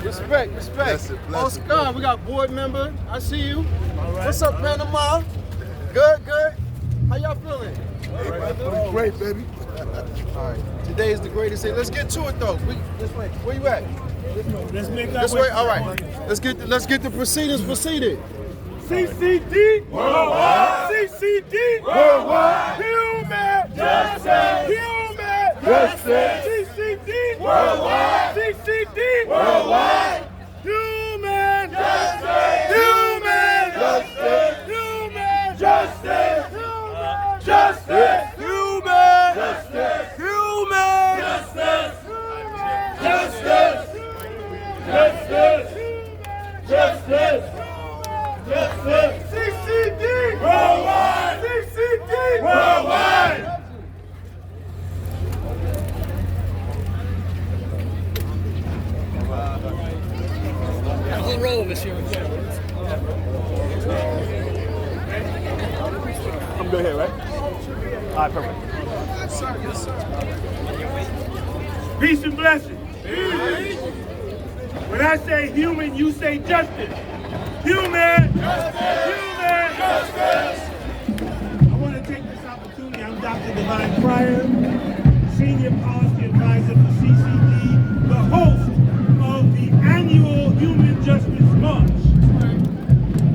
Respect. Blessed. Oscar, we got board member. I see you. What's up, Panama? Good. How y'all feeling? Great, baby. All right. Today is the greatest day. Let's get to it, though. This way. Where you at? Let's make that This way. All right. Let's get the proceedings proceeded. CCD worldwide. CCD worldwide. Human justice. Human justice. CCD worldwide. CCD worldwide. Human justice. Human justice. Human justice. Human justice. Human justice. Human justice. Justice. Justice. Justice. CCD worldwide. CCD worldwide. Got a whole row of us here. I'm good here, right? All right, perfect. Peace and blessings. When I say human, you say justice. Human justice. Human justice. I want to take this opportunity. I'm Dr. Divine Pryor, Senior Policy Advisor for CCD, the host of the annual Human Justice March.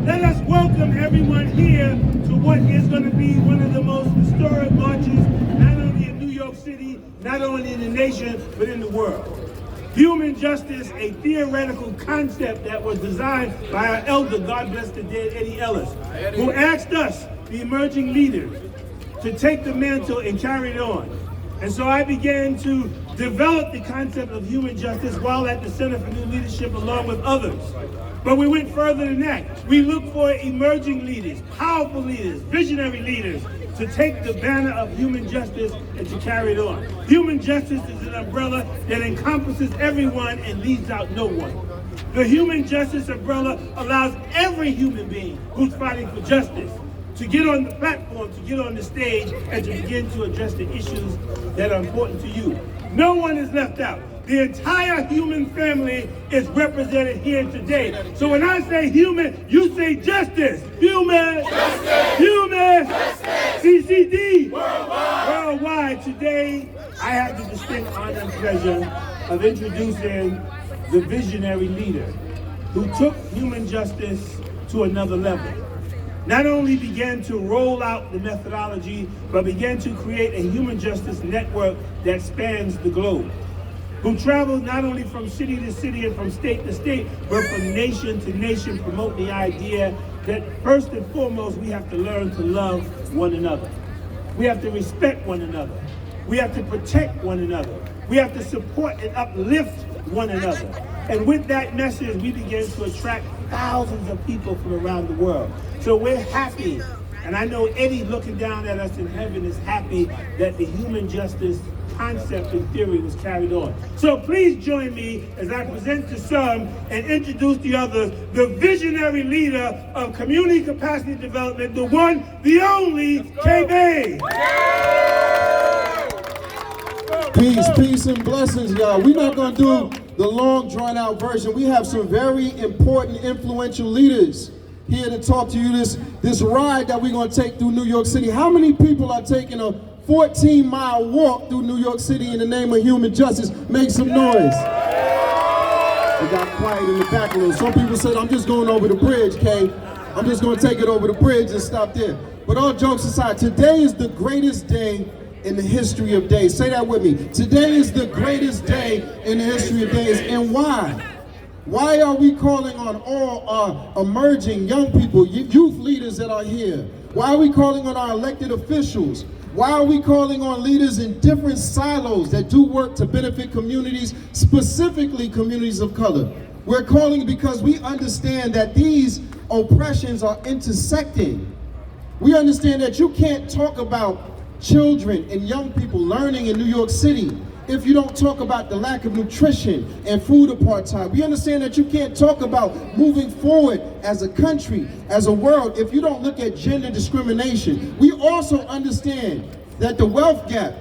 Let us welcome everyone here to what is going to be one of the most historic marches, not only in New York City, not only in the nation, but in the world. Human justice, a theoretical concept that was designed by our elder, God bless the dead, Eddie Ellis, who asked us, the emerging leaders, to take the mantle and carry it on. And so I began to develop the concept of human justice while at the Center for New Leadership along with others. But we went further than that. We looked for emerging leaders, powerful leaders, visionary leaders, to take the banner of human justice and to carry it on. Human justice is an umbrella that encompasses everyone and leaves out no one. The human justice umbrella allows every human being who's fighting for justice to get on the platform, to get on the stage, and to begin to address the issues that are important to you. No one is left out. The entire human family is represented here today. So when I say human, you say justice. Human. Justice. Human. Justice. CCD. Worldwide. Today, I have the distinct honor and pleasure of introducing the visionary leader who took human justice to another level. Not only began to roll out the methodology, but began to create a human justice network that spans the globe. Who traveled not only from city to city and from state to state, but from nation to nation, promote the idea that first and foremost, we have to learn to love one another. We have to respect one another. We have to protect one another. We have to support and uplift one another. And with that message, we began to attract thousands of people from around the world. So we're happy, and I know Eddie looking down at us in heaven is happy that the human justice concept and theory was carried on. So please join me as I present to some and introduce the others, the visionary leader of community capacity development, the one, the only, KB. Peace and blessings, y'all. We're not going to do the long, drawn-out version. We have some very important, influential leaders here to talk to you this ride that we're going to take through New York City. How many people are taking a 14-mile walk through New York City in the name of human justice? Make some noise. It got quiet in the back a little. Some people said, I'm just going over the bridge, Kay. I'm just going to take it over the bridge and stop there. But all jokes aside, today is the greatest day in the history of days. Say that with me. Today is the greatest day in the history of days. And why? Why are we calling on all our emerging young people, youth leaders that are here? Why are we calling on our elected officials? Why are we calling on leaders in different silos that do work to benefit communities, specifically communities of color? We're calling because we understand that these oppressions are intersecting. We understand that you can't talk about children and young people learning in New York City if you don't talk about the lack of nutrition and food apartheid. We understand that you can't talk about moving forward as a country, as a world, if you don't look at gender discrimination. We also understand that the wealth gap,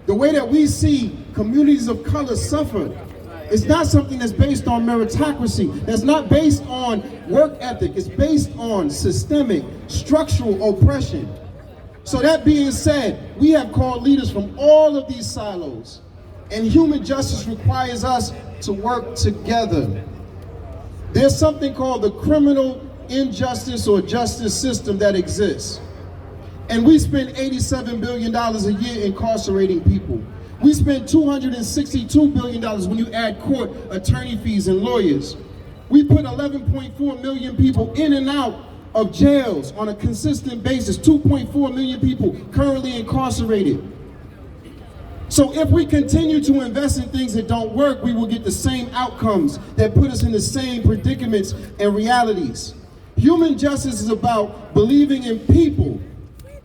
the way that we see communities of color suffer, It's not something that's based on meritocracy. That's not based on work ethic. It's based on systemic, structural oppression. So that being said, we have called leaders from all of these silos. And human justice requires us to work together. There's something called the criminal injustice or justice system that exists. And we spend $87 billion a year incarcerating people. We spend $262 billion when you add court, attorney fees, and lawyers. We put 11.4 million people in and out of jails on a consistent basis, 2.4 million people currently incarcerated. So if we continue to invest in things that don't work, we will get the same outcomes that put us in the same predicaments and realities. Human justice is about believing in people.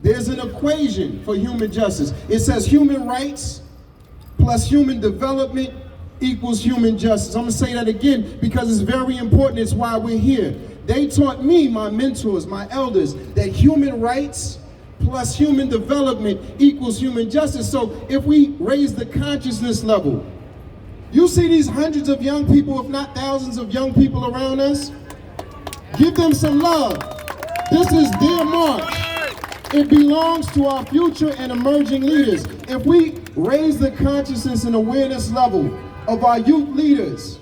There's an equation for human justice. It says human rights plus human development equals human justice. I'm gonna say that again because it's very important. It's why we're here. They taught me, my mentors, my elders, that human rights plus human development equals human justice. So if we raise the consciousness level, you see these hundreds of young people, if not thousands of young people around us, give them some love. This is their march. It belongs to our future and emerging leaders. If we raise the consciousness and awareness level of our youth leaders,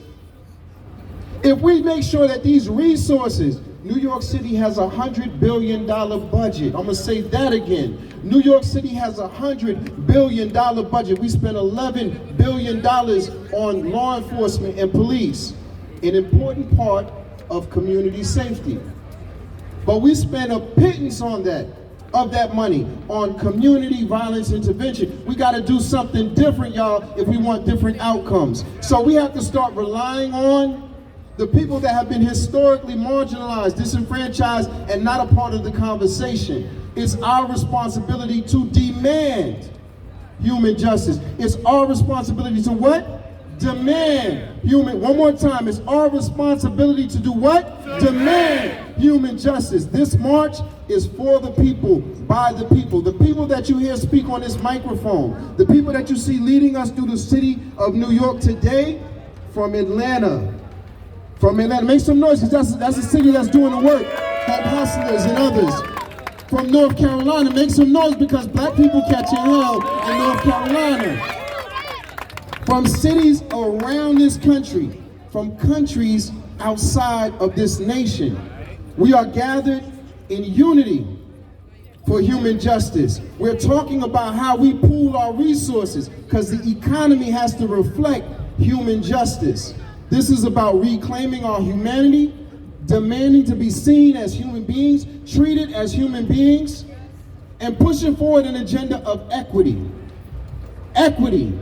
if we make sure that these resources, New York City has a $100 billion budget. I'm gonna say that again. New York City has a $100 billion budget. We spend $11 billion on law enforcement and police, an important part of community safety. But we spend a pittance on that, of that money, on community violence intervention. We gotta do something different, y'all, if we want different outcomes. So we have to start relying on the people that have been historically marginalized, disenfranchised, and not a part of the conversation. It's our responsibility to demand human justice. It's our responsibility to what? Demand human, one more time, it's our responsibility to do what? Demand human justice. This march is for the people, by the people. The people that you hear speak on this microphone, the people that you see leading us through the city of New York today, from Atlanta. Make some noise, because that's the city that's doing the work. Hope Hustlers and others. From North Carolina, make some noise because black people catching hell in North Carolina. From cities around this country, from countries outside of this nation, we are gathered in unity for human justice. We're talking about how we pool our resources because the economy has to reflect human justice. This is about reclaiming our humanity, demanding to be seen as human beings, treated as human beings, and pushing forward an agenda of equity. Equity.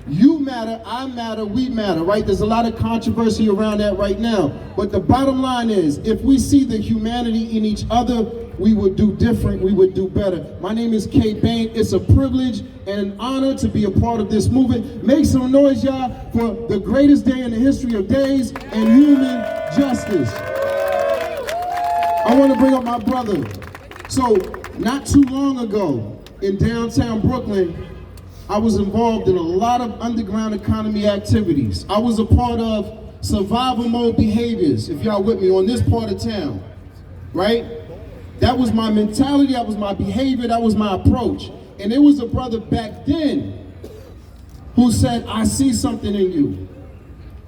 You matter, I matter, we matter, right? There's a lot of controversy around that right now. But the bottom line is, if we see the humanity in each other, we would do different, we would do better. My name is Kay Bain. It's a privilege and an honor to be a part of this movement. Make some noise, y'all, for the greatest day in the history of days and human justice. I want to bring up my brother. So, not too long ago, in downtown Brooklyn, I was involved in a lot of underground economy activities. I was a part of survival mode behaviors, if y'all with me, on this part of town, right? That was my mentality, that was my behavior, that was my approach. And there was a brother back then who said, I see something in you.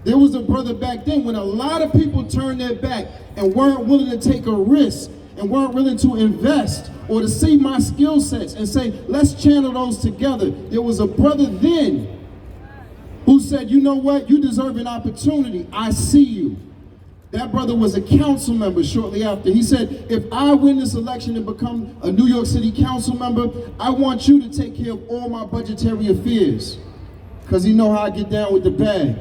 There was a brother back then when a lot of people turned their back and weren't willing to take a risk and weren't willing to invest or to see my skill sets and say, let's channel those together. There was a brother then who said, you know what, you deserve an opportunity, I see you. That brother was a council member shortly after. He said, if I win this election and become a New York City council member, I want you to take care of all my budgetary affairs. Because he know how I get down with the bag.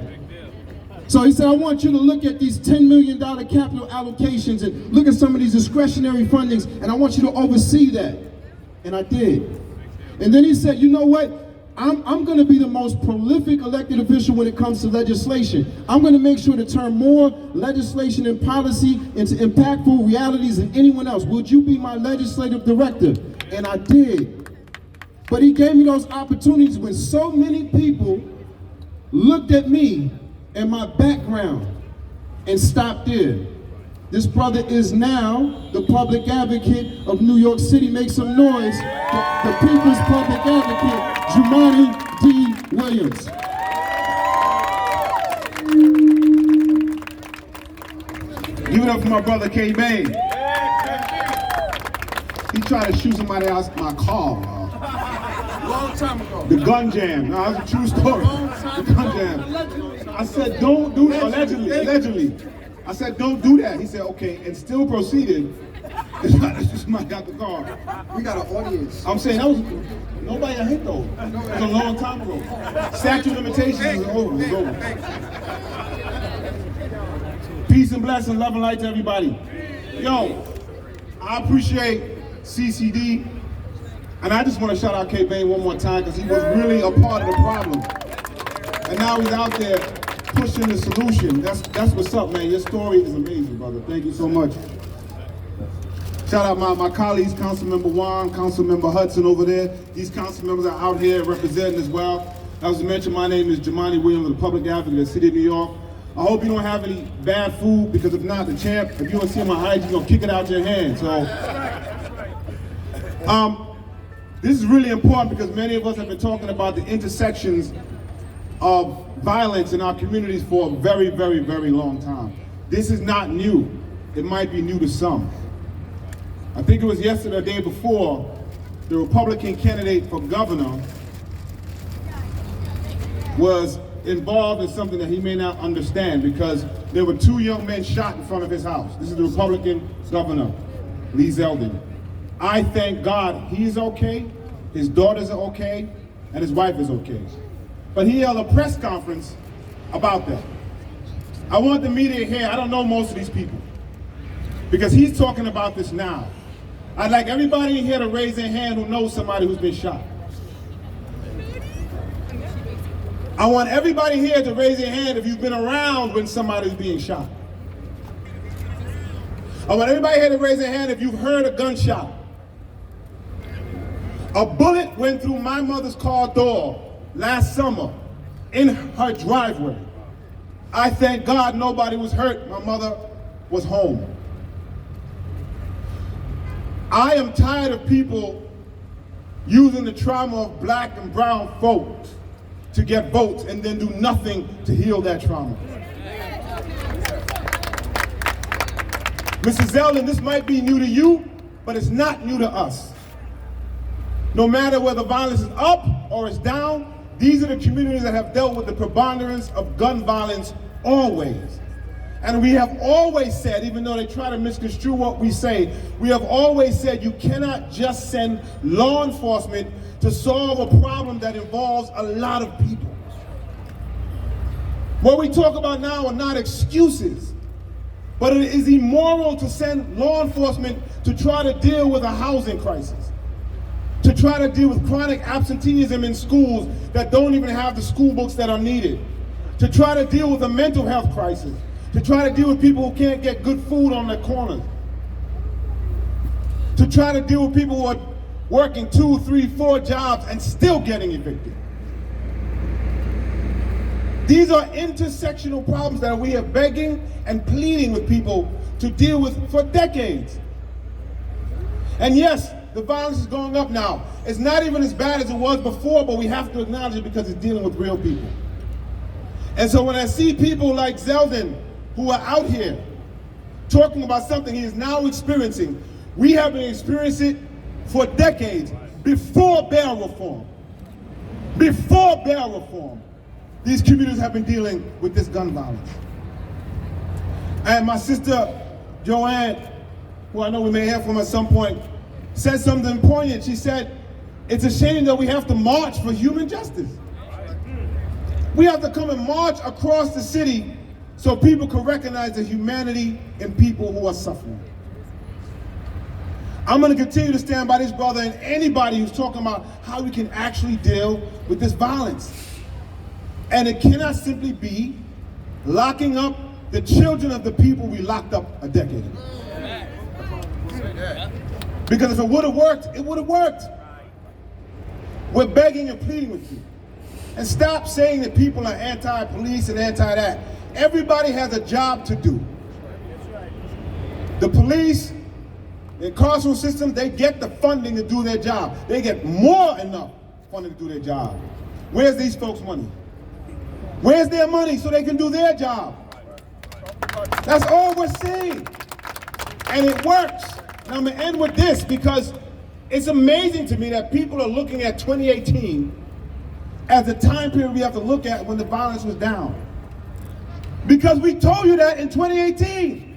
So he said, I want you to look at these $10 million capital allocations and look at some of these discretionary fundings, and I want you to oversee that. And I did. And then he said, you know what? I'm going to be the most prolific elected official when it comes to legislation. I'm going to make sure to turn more legislation and policy into impactful realities than anyone else. Would you be my legislative director? And I did. But he gave me those opportunities when so many people looked at me and my background and stop there. This brother is now the public advocate of New York City. Make some noise for the people's public advocate, Jumaane D. Williams. Give it up for my brother K-Bane. He tried to shoot somebody else in my car. Long time ago. The gun jam. No, that's a true story. The gun jam. I said, don't do that. Allegedly. I said, don't do that. He said, okay, and still proceeded. to try to shoot somebody out the car. We got an audience. I'm saying that was nobody got hit though. It was a long time ago. Statute of limitations is over. It's over. Peace and blessing, love and light to everybody. Yo, I appreciate CCD, and I just want to shout out K-Bane one more time because he was really a part of the problem. And now he's out there pushing the solution. That's what's up, man. Your story is amazing, brother. Thank you so much. Shout out my colleagues, Councilmember Juan, Councilmember Hudson over there. These council members are out here representing as well. As mentioned, my name is Jumaane Williams, the public advocate of the city of New York. I hope you don't have any bad food, because if not, the champ, if you don't see my height, you're gonna kick it out your hand. So, this is really important because many of us have been talking about the intersections of violence in our communities for a very, very, very long time. This is not new. It might be new to some. I think it was yesterday or the day before, the Republican candidate for governor was involved in something that he may not understand, because there were 2 young men shot in front of his house. This is the Republican governor, Lee Zeldin. I thank God he's okay, his daughters are okay, and his wife is okay. But he held a press conference about that. I want the media here, I don't know most of these people, because he's talking about this now. I'd like everybody in here to raise their hand who knows somebody who's been shot. I want everybody here to raise their hand if you've been around when somebody's being shot. I want everybody here to raise their hand if you've heard a gunshot. A bullet went through my mother's car door last summer in her driveway. I thank God nobody was hurt. My mother was home. I am tired of people using the trauma of black and brown folks to get votes and then do nothing to heal that trauma. Mrs. Zeldin, this might be new to you, but it's not new to us. No matter whether violence is up or it's down, these are the communities that have dealt with the preponderance of gun violence always. And we have always said, even though they try to misconstrue what we say, we have always said you cannot just send law enforcement to solve a problem that involves a lot of people. What we talk about now are not excuses, but it is immoral to send law enforcement to try to deal with a housing crisis, to try to deal with chronic absenteeism in schools that don't even have the school books that are needed, to try to deal with a mental health crisis, to try to deal with people who can't get good food on their corners, to try to deal with people who are working 2, 3, 4 jobs and still getting evicted. These are intersectional problems that we are begging and pleading with people to deal with for decades. And yes, the violence is going up now. It's not even as bad as it was before, but we have to acknowledge it because it's dealing with real people. And so when I see people like Zeldin who are out here talking about something he is now experiencing, we have been experiencing it for decades, before bail reform. Before bail reform, these communities have been dealing with this gun violence. And my sister, Joanne, who I know we may hear from at some point, said something poignant. She said, it's a shame that we have to march for human justice. We have to come and march across the city so people can recognize the humanity in people who are suffering. I'm going to continue to stand by this brother and anybody who's talking about how we can actually deal with this violence. And it cannot simply be locking up the children of the people we locked up a decade ago. Because if it would have worked, it would have worked. We're begging and pleading with you. And stop saying that people are anti-police and anti-that. Everybody has a job to do. The police, the carceral system, they get the funding to do their job. They get more enough funding to do their job. Where's these folks' money? Where's their money so they can do their job? That's all we're saying. And it works. And I'm going to end with this because it's amazing to me that people are looking at 2018 as the time period we have to look at when the violence was down. Because we told you that in 2018.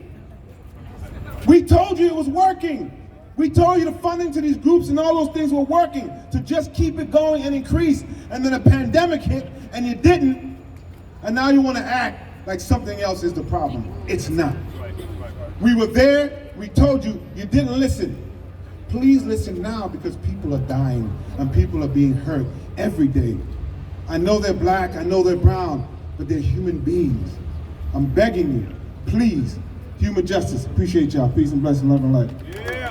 We told you it was working. We told you the funding to these groups and all those things were working to just keep it going and increase. And then a pandemic hit and you didn't. And now you want to act like something else is the problem. It's not. We were there. We told you. You didn't listen. Please listen now because people are dying and people are being hurt every day. I know they're black. I know they're brown. But they're human beings. I'm begging you. Please. Human justice. Appreciate y'all. Peace and blessing, love and light. Yeah.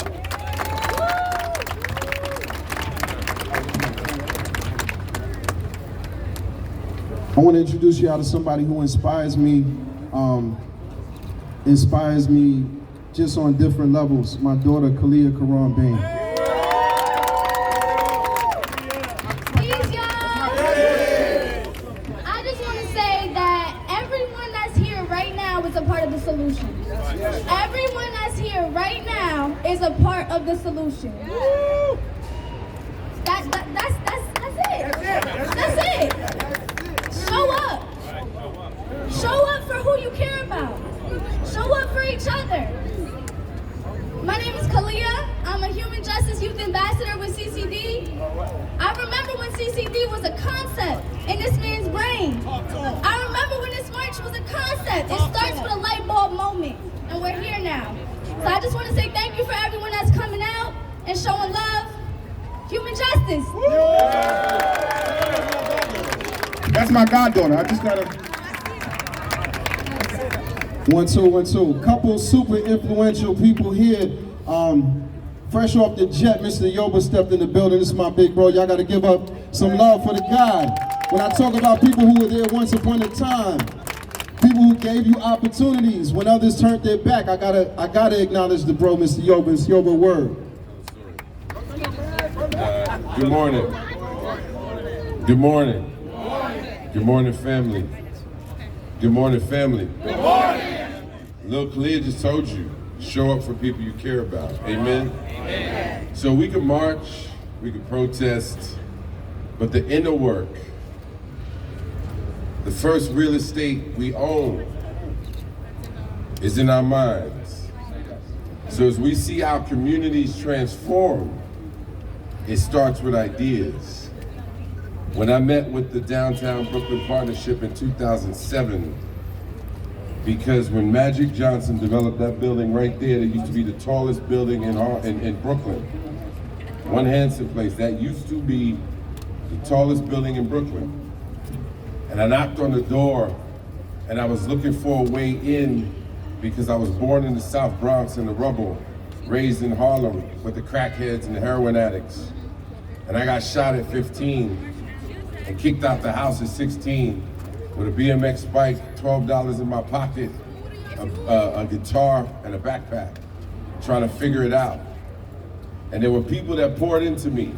I want to introduce y'all to somebody who inspires me just on different levels. My daughter, Kalia Karan Bain. Peace, y'all. I just want to say that everyone that's here right now is a part of the solution. Everyone that's here right now is a part of the solution. That's it. That's it. Show up. Show up for who you care about. Show up for each other. My name is Kalia. I'm a Human Justice Youth Ambassador with CCD. I remember when CCD was a concept in this man's brain. I remember when this march was a concept. It starts with a light bulb moment, and we're here now. So I just want to say thank you for everyone that's coming out and showing love. Human justice. That's my goddaughter. I just gotta. 1, 2, 1, 2. Couple super influential people here. Fresh off the jet, Mr. Yoba stepped in the building. This is my big bro. Y'all got to give up some love for the guy. When I talk about people who were there once upon a time, people who gave you opportunities when others turned their back, I gotta acknowledge the bro, Mr. Yoba. It's Yoba word. Good morning. Good morning. Good morning, family. Good morning, family. Good morning. Lil Khalid just told you, show up for people you care about. Amen? Amen. So we can march, we can protest, but the inner work, the first real estate we own is in our minds. So as we see our communities transform, it starts with ideas. When I met with the Downtown Brooklyn Partnership in 2007, because when Magic Johnson developed that building right there, that used to be the tallest building in Brooklyn, One Hanson Place, that used to be the tallest building in Brooklyn. And I knocked on the door and I was looking for a way in because I was born in the South Bronx in the rubble, raised in Harlem with the crackheads and the heroin addicts. And I got shot at 15 and kicked out the house at 16 with a BMX bike, $12 in my pocket, a guitar, and a backpack, trying to figure it out. And there were people that poured into me.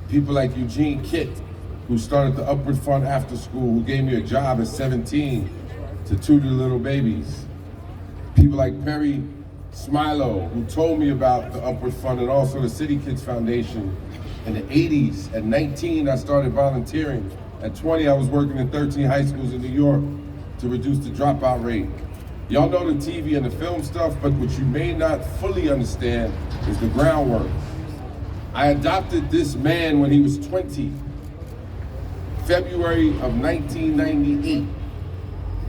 People like Eugene Kitt, who started the Upward Fund after school, who gave me a job at 17 to tutor little babies. People like Perry Smilo, who told me about the Upward Fund and also the City Kids Foundation. In the 80s, at 19, I started volunteering. At 20, I was working in 13 high schools in New York to reduce the dropout rate. Y'all know the TV and the film stuff, but what you may not fully understand is the groundwork. I adopted this man when he was 20, February of 1998.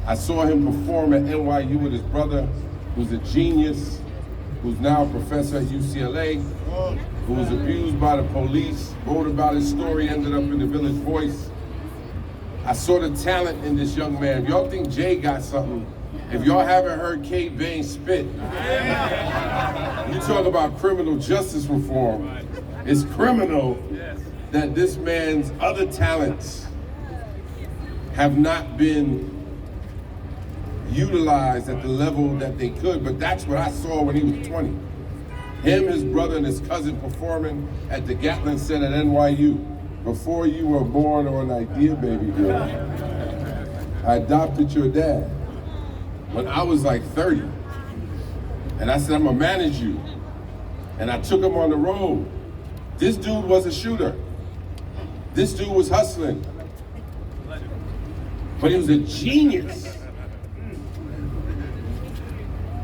I saw him perform at NYU with his brother, who's a genius, who's now a professor at UCLA, who was abused by the police, wrote about his story, ended up in the Village Voice. I saw the talent in this young man. If y'all think Jay got something, if y'all haven't heard Kate Bain spit, you talk about criminal justice reform. It's criminal that this man's other talents have not been utilized at the level that they could, but that's what I saw when he was 20. Him, his brother, and his cousin performing at the Gatlin Center at NYU. Before you were born or an idea, baby girl, I adopted your dad when I was like 30. And I said, I'm gonna manage you. And I took him on the road. This dude was a shooter. This dude was hustling. But he was a genius.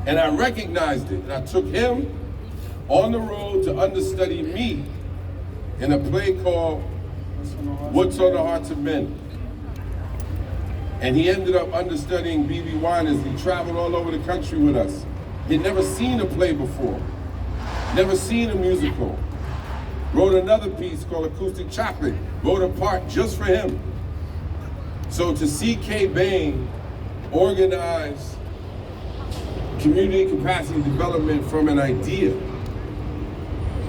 And I recognized it. And I took him on the road to understudy me in a play called What's on the Hearts of Men. And he ended up understudying B.B. Winers. He traveled all over the country with us. He'd never seen a play before, never seen a musical. Wrote another piece called Acoustic Chocolate, wrote a part just for him. So to see K. Bain organize community capacity development from an idea,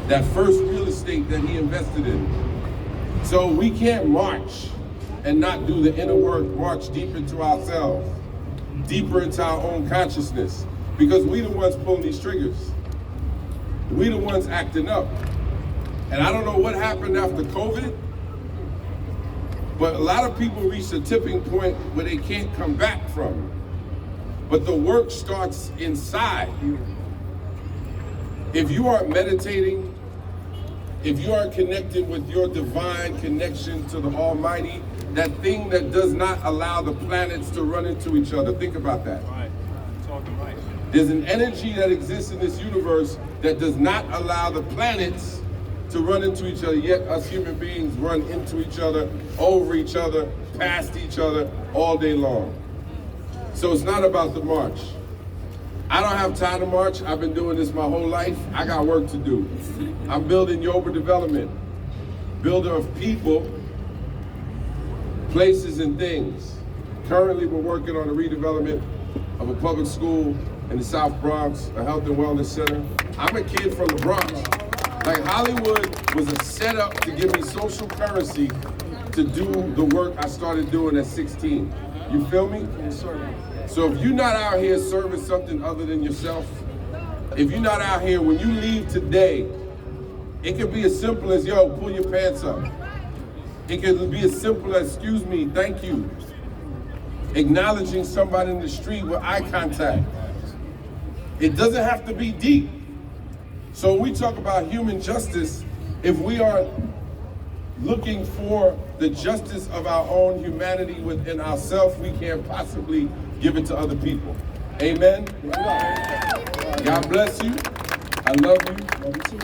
that first real estate that he invested in. So we can't march and not do the inner work, march deep into ourselves, deeper into our own consciousness, because we the ones pulling these triggers. We the ones acting up. And I don't know what happened after COVID, but a lot of people reach a tipping point where they can't come back from. But the work starts inside. If you aren't meditating, if you aren't connected with your divine connection to the Almighty, that thing that does not allow the planets to run into each other, think about that. Right. Talking right. There's an energy that exists in this universe that does not allow the planets to run into each other, yet us human beings run into each other, over each other, past each other all day long. So it's not about the march. I don't have time to march. I've been doing this my whole life. I got work to do. I'm building Yoba Development, builder of people, places, and things. Currently, we're working on a redevelopment of a public school in the South Bronx, a health and wellness center. I'm a kid from the Bronx. Like, Hollywood was a setup to give me social currency to do the work I started doing at 16. You feel me? So if you're not out here serving something other than yourself, if you're not out here, when you leave today, it could be as simple as, yo, pull your pants up. It could be as simple as, excuse me, thank you. Acknowledging somebody in the street with eye contact. It doesn't have to be deep. So when we talk about human justice, if we are looking for the justice of our own humanity within ourselves, we can't possibly give it to other people. Amen? God bless you. I love you.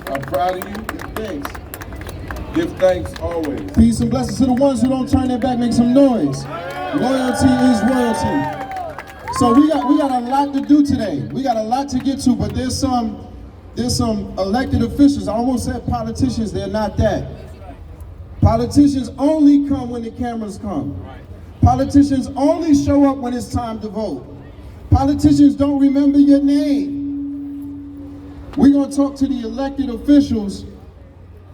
I'm proud of you. Thanks. Give thanks always. Peace and blessings to the ones who don't turn their back, make some noise. Loyalty is royalty. So we got a lot to do today. We got a lot to get to, but there's some elected officials. I almost said politicians, they're not that. Politicians only come when the cameras come. Politicians only show up when it's time to vote. Politicians don't remember your name. We're going to talk to the elected officials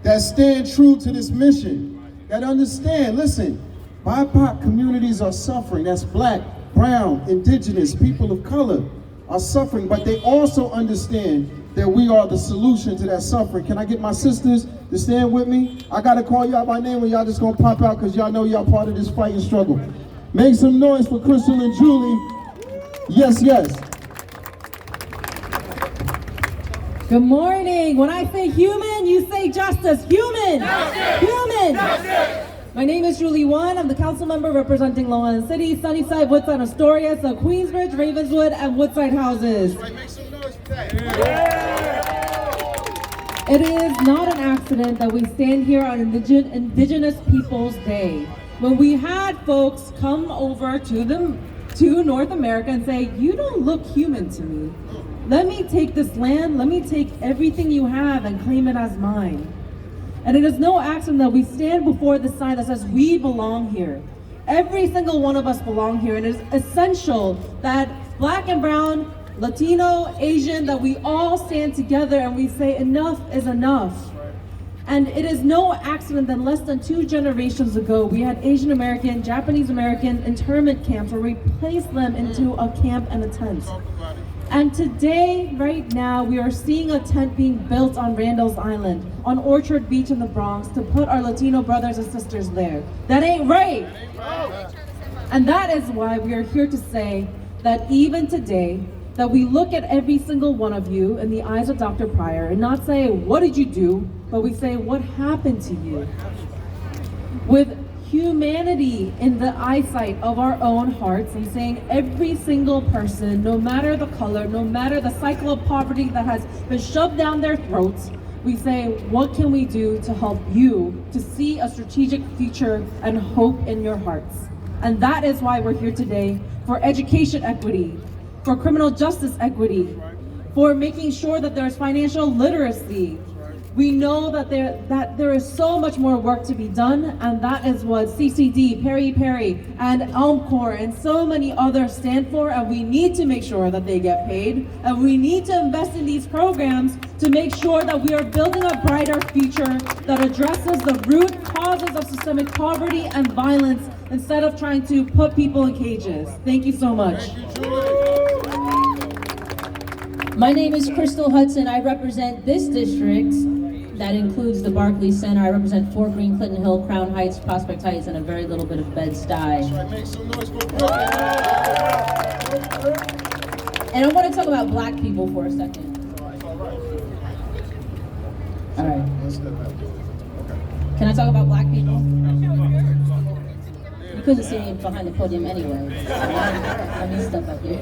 that stand true to this mission, that understand, listen, BIPOC communities are suffering. That's black, brown, indigenous, people of color are suffering, but they also understand that we are the solution to that suffering. Can I get my sisters to stand with me? I gotta call y'all by name, and y'all just gonna pop out because y'all know y'all part of this fight and struggle. Make some noise for Crystal and Julie. Yes, yes. Good morning. When I say human, you say justice. Human! Justice! Human! Justice! My name is Julie Wan. I'm the council member representing Long Island City, Sunnyside, Woodside, Astoria, so Queensbridge, Ravenswood, and Woodside houses. Make some noise for that. It is not an accident that we stand here on Indigenous Peoples Day. When we had folks come over to North America and say, you don't look human to me. Let me take this land, let me take everything you have and claim it as mine. And it is no accident that we stand before the sign that says we belong here. Every single one of us belong here, and it is essential that black and brown, Latino, Asian, that we all stand together and we say enough is enough. And it is no accident that less than 2 generations ago, we had Asian American, Japanese American internment camps where we placed them into a camp and a tent. And today, right now, we are seeing a tent being built on Randall's Island, on Orchard Beach in the Bronx, to put our Latino brothers and sisters there. That ain't right. And that is why we are here to say that even today, that we look at every single one of you in the eyes of Dr. Pryor and not say, what did you do? But we say, what happened to you? With humanity in the eyesight of our own hearts, and saying every single person, no matter the color, no matter the cycle of poverty that has been shoved down their throats, we say, what can we do to help you to see a strategic future and hope in your hearts? And that is why we're here today, for education equity, for criminal justice equity, for making sure that there's financial literacy. We know that there is so much more work to be done, and that is what CCD, Peri Peri, and ELMCOR, and so many others stand for, and we need to make sure that they get paid, and we need to invest in these programs to make sure that we are building a brighter future that addresses the root causes of systemic poverty and violence instead of trying to put people in cages. Thank you so much. My name is Crystal Hudson. I represent this district that includes the Barclay Center. I represent Fort Greene, Clinton Hill, Crown Heights, Prospect Heights, and a very little bit of Bed-Stuy. And I want to talk about black people for a second. All right. Can I talk about black people? You couldn't see me behind the podium anyway. Let me step up here.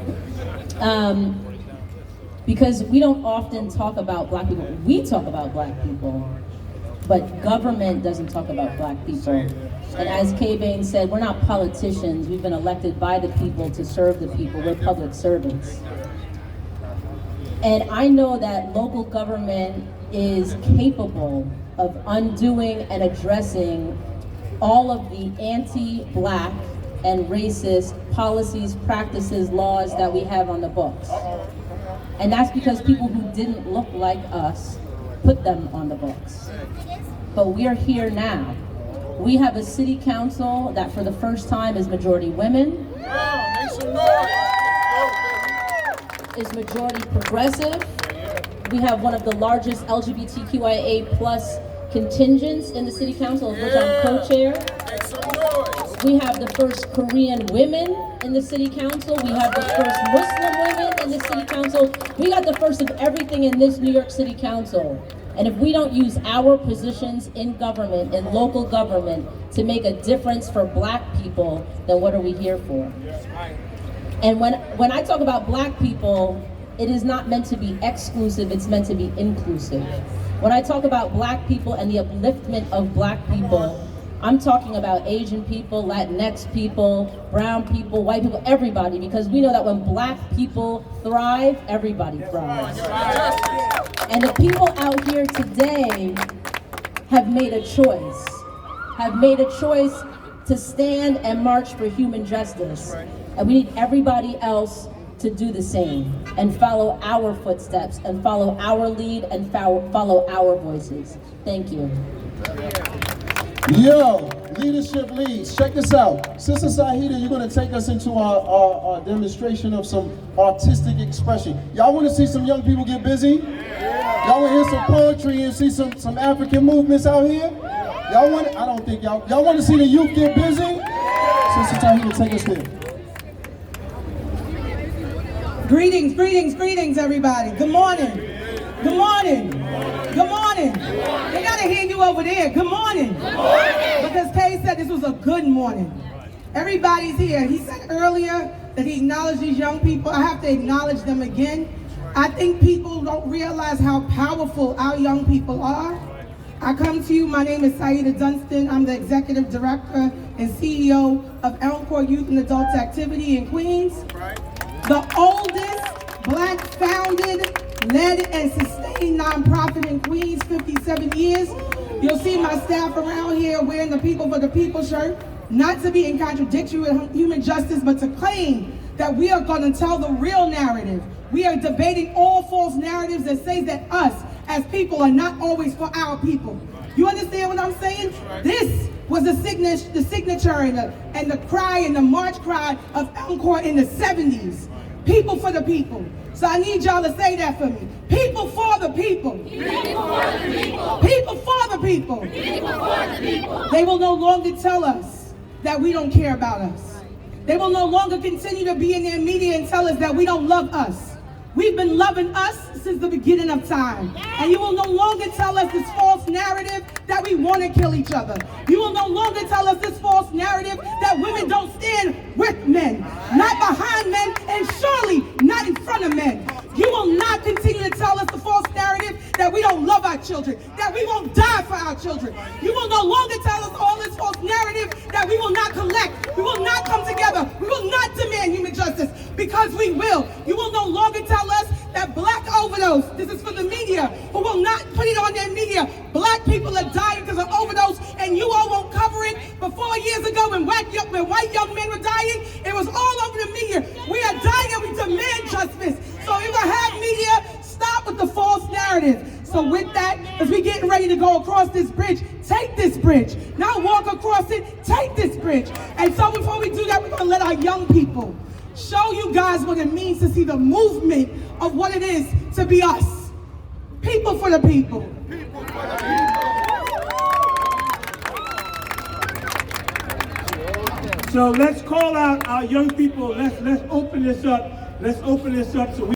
Because we don't often talk about black people. We talk about black people, but government doesn't talk about black people. And as Kay Bain said, we're not politicians. We've been elected by the people to serve the people. We're public servants. And I know that local government is capable of undoing and addressing all of the anti-black and racist policies, practices, laws that we have on the books. And that's because people who didn't look like us put them on the books. But we're here now. We have a city council that for the first time is majority women, is majority progressive. We have one of the largest LGBTQIA+ contingents in the city council, of which I'm co-chair. We have the first Korean women in the city council. We have the first Muslim women in the city council. We got the first of everything in this New York City Council. And if we don't use our positions in government, in local government, to make a difference for black people, then what are we here for? And when I talk about black people, it is not meant to be exclusive, it's meant to be inclusive. When I talk about black people and the upliftment of black people, I'm talking about Asian people, Latinx people, brown people, white people, everybody, because we know that when black people thrive, everybody thrives. And the people out here today have made a choice to stand and march for human justice. And we need everybody else to do the same and follow our footsteps and follow our lead and follow our voices. Thank you. Yo, leadership leads. Check this out. Sister Sahida, you're going to take us into our demonstration of some artistic expression. Y'all want to see some young people get busy? Y'all want to hear some poetry and see some African movements out here? Y'all want? I don't think y'all want to see the youth get busy? Sister Sahida, take us there. Greetings, greetings, greetings, everybody. Good morning. Good morning. Good morning. They gotta hear you over there. Good morning. Good morning. Because Kay said this was a good morning. Everybody's here. He said earlier that he acknowledged these young people. I have to acknowledge them again. I think people don't realize how powerful our young people are. I come to you, my name is Saida Dunstan. I'm the Executive Director and CEO of ELMCOR Youth and Adult Activity in Queens. The oldest Black founded, led, and sustained nonprofit in Queens, 57 years. You'll see my staff around here wearing the People for the People shirt, not to be in contradiction with human justice, but to claim that we are going to tell the real narrative. We are debating all false narratives that say that us as people are not always for our people. You understand what I'm saying? This was the signature and the cry and the march cry of Elmore in the 70s. People for the people. So I need y'all to say that for me. People for the people. People for the people. People for the people. People for the people. They will no longer tell us that we don't care about us. They will no longer continue to be in their media and tell us that we don't love us. We've been loving us since the beginning of time. And you will no longer tell us this false narrative that we want to kill each other. You will no longer tell us this false narrative that women don't stand with men, not behind men, and surely not in front of men. You will not continue to tell us the false narrative that we don't love our children, that we won't die for our children. You will no longer tell us all this false narrative that we will not collect, we will not come together, we will not demand human justice, because we will. You will no longer tell us that black overdose, this is for the media, who will not put it on their media. Black people are dying because of overdose, and you all won't cover it. But 4 years ago, when white young men were dying, it was all over the media. We are dying and we demand justice. So if I have media, stop with the false narrative. So with that, as we getting ready to go across this bridge, take this bridge. Not walk across it, take this bridge. And so before we do that, we're gonna let our young people show you guys what it means to see the movement of what it is to be us. People for the people. People for the people. So let's call out our young people. Let's open this up. Let's open this up so we